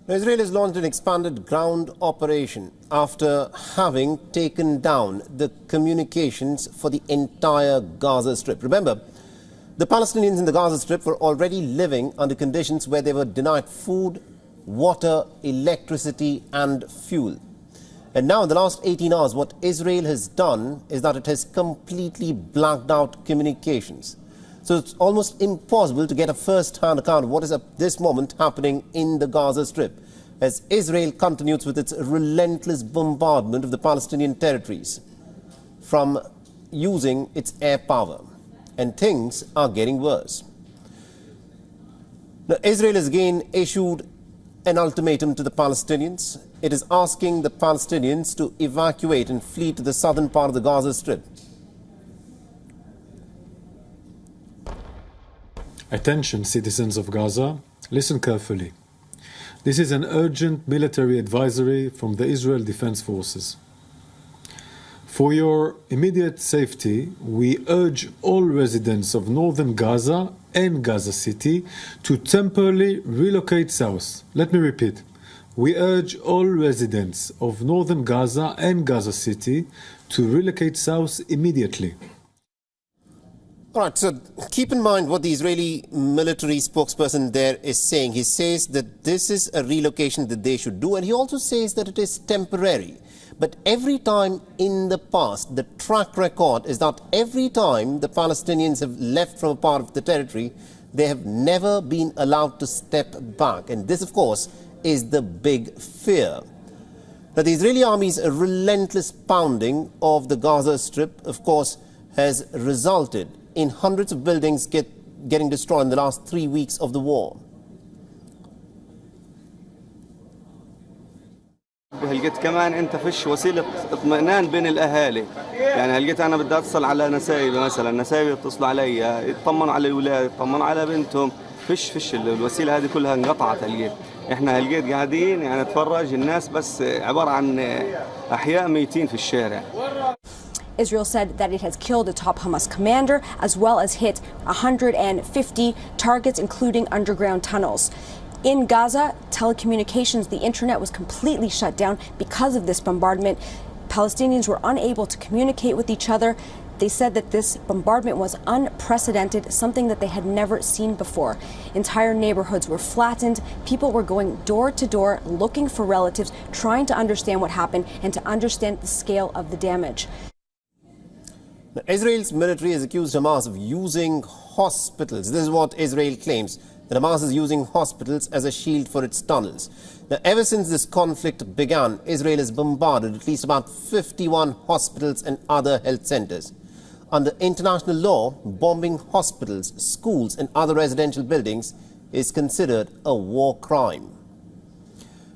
Israel has launched an expanded ground operation after having taken down the communications for the entire Gaza Strip. Remember, the Palestinians in the Gaza Strip were already living under conditions where they were denied food, water, electricity and fuel. And now in the last 18 hours, what Israel has done is that it has completely blacked out communications. So it's almost impossible to get a first-hand account of what is at this moment happening in the Gaza Strip, as Israel continues with its relentless bombardment of the Palestinian territories from using its air power. And things are getting worse. Now, Israel has again issued an ultimatum to the Palestinians. It is asking the Palestinians to evacuate and flee to the southern part of the Gaza Strip. Attention, citizens of Gaza, listen carefully. This is an urgent military advisory from the Israel Defense Forces. For your immediate safety, we urge all residents of northern Gaza and Gaza City to temporarily relocate south. Let me repeat. We urge all residents of northern Gaza and Gaza City to relocate south immediately. All right, so keep in mind what the Israeli military spokesperson there is saying. He says that this is a relocation that they should do, and he also says that it is temporary. But every time in the past, the track record is that every time the Palestinians have left from a part of the territory, they have never been allowed to step back. And this, of course, is the big fear. Now, the Israeli army's relentless pounding of the Gaza Strip, of course, has resulted in hundreds of buildings getting destroyed in the last 3 weeks of the war. هلقيت كمان انت فيش وسيله اطمئنان بين الاهالي، يعني هلقيت انا بدي اتصل على نسايبي مثلا، نسايبي يتصلوا علي يطمنوا على الاولاد يطمنوا على بنتهم، فيش الوسيله هذه كلها انقطعت. هلقيت احنا هلقيت قاعدين يعني نتفرج الناس بس عباره عن احياء ميتين في الشارع. Israel said that it has killed a top Hamas commander as well as hit 150 targets, including underground tunnels. In Gaza, telecommunications, the internet was completely shut down because of this bombardment. Palestinians were unable to communicate with each other. They said that this bombardment was unprecedented, something that they had never seen before. Entire neighborhoods were flattened. People were going door to door looking for relatives, trying to understand what happened and to understand the scale of the damage. Now, Israel's military has accused Hamas of using hospitals. This is what Israel claims, that Hamas is using hospitals as a shield for its tunnels. Now, ever since this conflict began, Israel has bombarded at least about 51 hospitals and other health centers. Under international law, bombing hospitals, schools and other residential buildings is considered a war crime.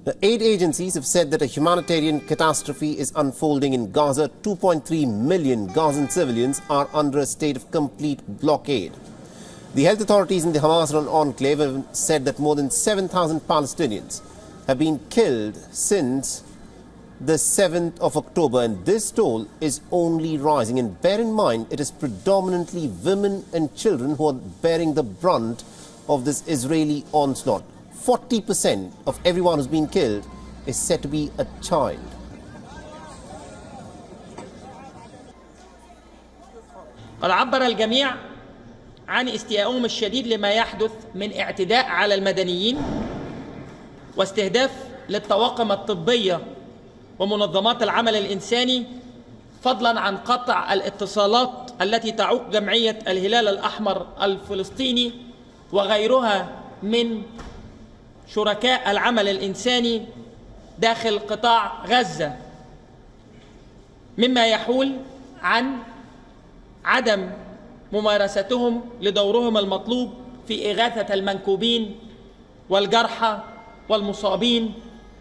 The aid agencies have said that a humanitarian catastrophe is unfolding in Gaza. 2.3 million Gazan civilians are under a state of complete blockade. The health authorities in the Hamas-run enclave have said that more than 7,000 Palestinians have been killed since the 7th of October, and this toll is only rising. And bear in mind, it is predominantly women and children who are bearing the brunt of this Israeli onslaught. 40% of everyone who's been killed is said to be a child. قد عبر الجميع عن استيائهم الشديد لما يحدث من اعتداء على المدنيين واستهداف للطواقم الطبية ومنظمات العمل الإنساني، فضلا عن قطع الاتصالات التي تعوق جمعية الهلال الأحمر الفلسطيني وغيرها من شركاء العمل الإنساني داخل قطاع غزة، مما يحول عن عدم ممارستهم لدورهم المطلوب في إغاثة المنكوبين والجرحى والمصابين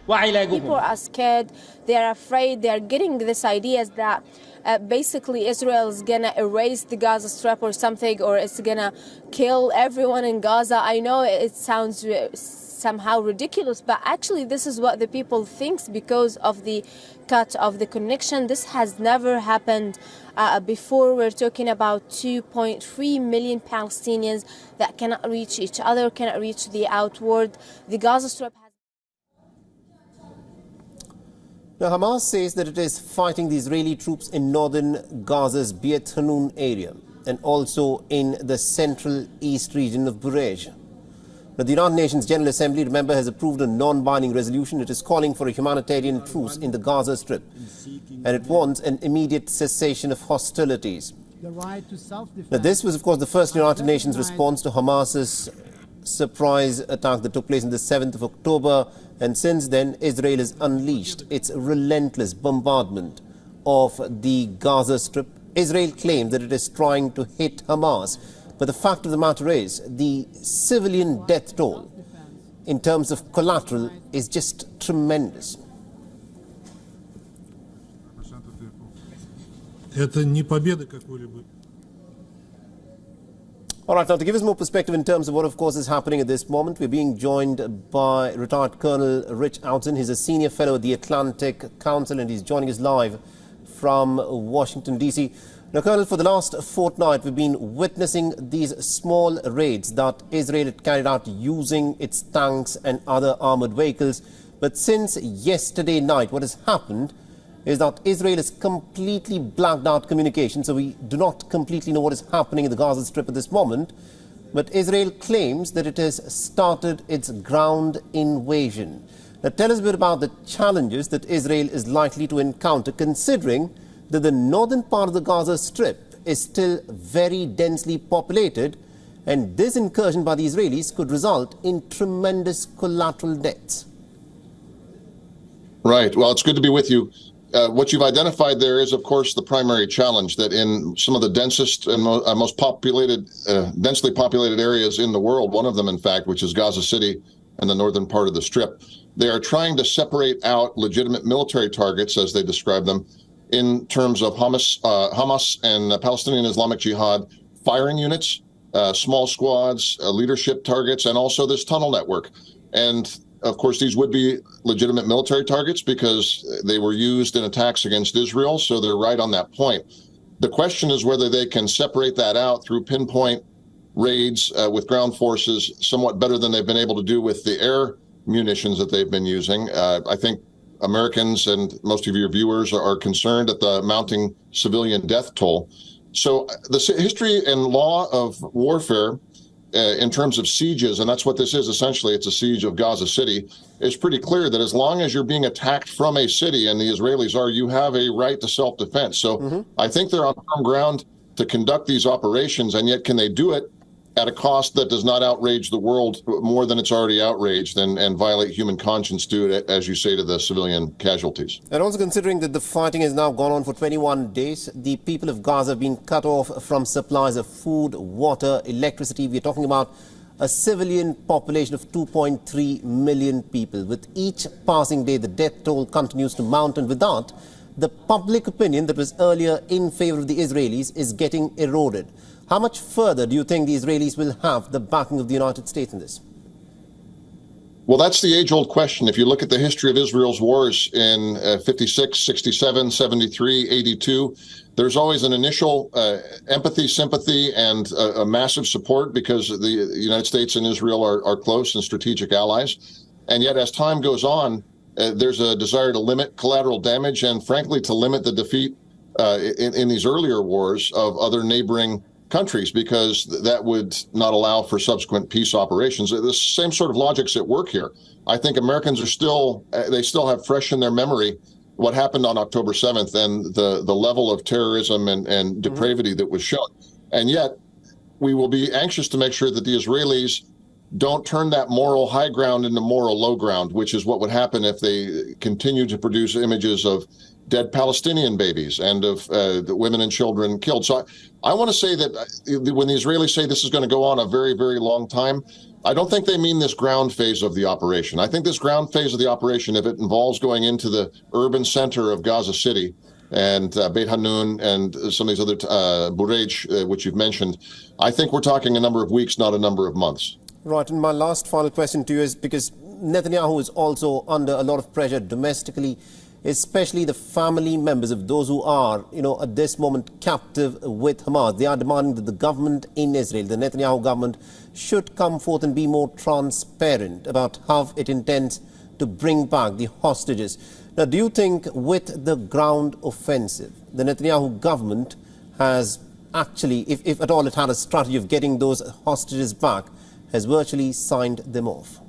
وعلاجهم. People are scared, they are afraid, they are getting this idea that basically Israel is gonna erase the Gaza Strip or something, or it's gonna kill everyone in Gaza. I know it sounds somehow ridiculous, but actually this is what the people think because of the cut of the connection. This has never happened before. We're talking about 2.3 million Palestinians that cannot reach each other, cannot reach the outward. The Gaza Strip has Now, Hamas says that it is fighting the Israeli troops in northern Gaza's Beit Hanun area and also in the central east region of Burej. Now, the United Nations General Assembly, remember, has approved a non-binding resolution. It is calling for a humanitarian truce in the Gaza Strip, and it wants an immediate cessation of hostilities. Now, this was, of course, the first United Nations response to Hamas's surprise attack that took place on the 7th of October, and since then Israel has unleashed its relentless bombardment of the Gaza Strip. Israel claims that it is trying to hit Hamas, but the fact of the matter is the civilian death toll in terms of collateral is just tremendous. Это не победа какой-либо. All right, now to give us more perspective in terms of what, of course, is happening at this moment, we're being joined by retired Colonel Rich Oughton. He's a senior fellow at the Atlantic Council and he's joining us live from Washington, D.C. Now, Colonel, for the last fortnight, we've been witnessing these small raids that Israel had carried out using its tanks and other armored vehicles. But since yesterday night, what has happened is that Israel has completely blacked out communication, so we do not completely know what is happening in the Gaza Strip at this moment. But Israel claims that it has started its ground invasion. Now, tell us a bit about the challenges that Israel is likely to encounter, considering that the northern part of the Gaza Strip is still very densely populated, and this incursion by the Israelis could result in tremendous collateral deaths. Right. Well, it's good to be with you. What you've identified there is, of course, the primary challenge, that in some of the densest and most populated, densely populated areas in the world, one of them, in fact, which is Gaza City and the northern part of the Strip, they are trying to separate out legitimate military targets, as they describe them, in terms of Hamas and Palestinian Islamic Jihad firing units, small squads, leadership targets, and also this tunnel network. And of course, these would be legitimate military targets because they were used in attacks against Israel, so they're right on that point. The question is whether they can separate that out through pinpoint raids with ground forces somewhat better than they've been able to do with the air munitions that they've been using. I think Americans and most of your viewers are concerned at the mounting civilian death toll. So the history and law of warfare in terms of sieges, and that's what this is essentially, it's a siege of Gaza City, is pretty clear that as long as you're being attacked from a city, and the Israelis are, you have a right to self-defense. So I think they're on firm ground to conduct these operations, and yet can they do it at a cost that does not outrage the world more than it's already outraged and violate human conscience due, as you say, to the civilian casualties. And also considering that the fighting has now gone on for 21 days, the people of Gaza have been cut off from supplies of food, water, electricity. We're talking about a civilian population of 2.3 million people. With each passing day, the death toll continues to mount, and with that, the public opinion that was earlier in favor of the Israelis is getting eroded. How much further do you think the Israelis will have the backing of the United States in this? Well, that's the age-old question. If you look at the history of Israel's wars in 56, 67, 73, 82, there's always an initial empathy, sympathy, and a massive support because the United States and Israel are close and strategic allies. And yet, as time goes on, there's a desire to limit collateral damage and, frankly, to limit the defeat in these earlier wars of other neighboring countries, because that would not allow for subsequent peace operations. The same sort of logic's at work here. I think Americans are still have fresh in their memory what happened on October 7th and the level of terrorism and depravity that was shown. And yet we will be anxious to make sure that the Israelis don't turn that moral high ground into moral low ground, which is what would happen if they continue to produce images of dead Palestinian babies and of the women and children killed. So I want to say that when the Israelis say this is going to go on a very, very long time, I don't think they mean this ground phase of the operation. I think this ground phase of the operation, if it involves going into the urban center of Gaza City and Beit Hanun and some of these other Burej, which you've mentioned, I think we're talking a number of weeks, not a number of months. Right, and my last final question to you is, because Netanyahu is also under a lot of pressure domestically, especially the family members of those who are, at this moment captive with Hamas. They are demanding that the government in Israel, the Netanyahu government, should come forth and be more transparent about how it intends to bring back the hostages. Now, do you think with the ground offensive, the Netanyahu government has actually, if at all it had a strategy of getting those hostages back, has virtually signed them off?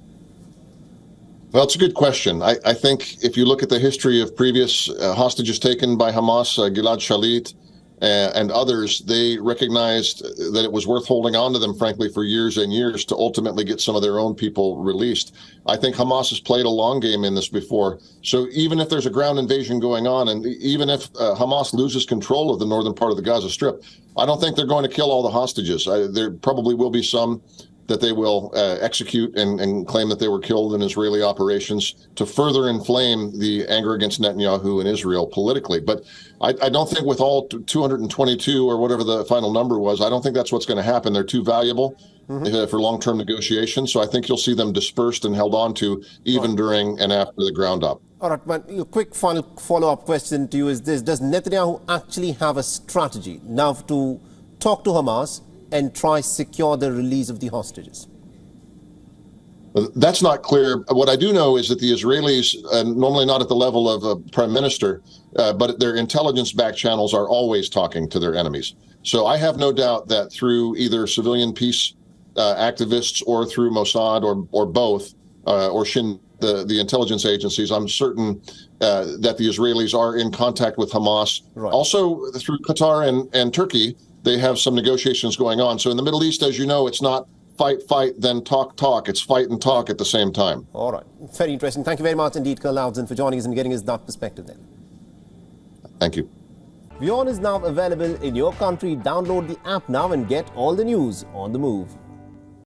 Well, it's a good question. I think if you look at the history of previous hostages taken by Hamas, Gilad Shalit and others, they recognized that it was worth holding on to them, frankly, for years and years to ultimately get some of their own people released. I think Hamas has played a long game in this before. So even if there's a ground invasion going on, and even if Hamas loses control of the northern part of the Gaza Strip, I don't think they're going to kill all the hostages. There probably will be some that they will execute and claim that they were killed in Israeli operations to further inflame the anger against Netanyahu and Israel politically. But I don't think with all 222 or whatever the final number was, I don't think that's what's going to happen. They're too valuable for long-term negotiations. So I think you'll see them dispersed and held on to even during and after the ground up. All right, but a quick final follow-up question to you is this. Does Netanyahu actually have a strategy now to talk to Hamas and try secure the release of the hostages? That's not clear. What I do know is that the Israelis, normally not at the level of a prime minister, but their intelligence back channels are always talking to their enemies. So I have no doubt that through either civilian peace activists or through Mossad or both, or Shin, the intelligence agencies, I'm certain that the Israelis are in contact with Hamas. Right. Also through Qatar and Turkey, they have some negotiations going on. So in the Middle East, as you know, it's not fight, then talk. It's fight and talk at the same time. All right. Very interesting. Thank you very much indeed, Colonel Alvin, for joining us and getting us that perspective then. Thank you. WION is now available in your country. Download the app now and get all the news on the move.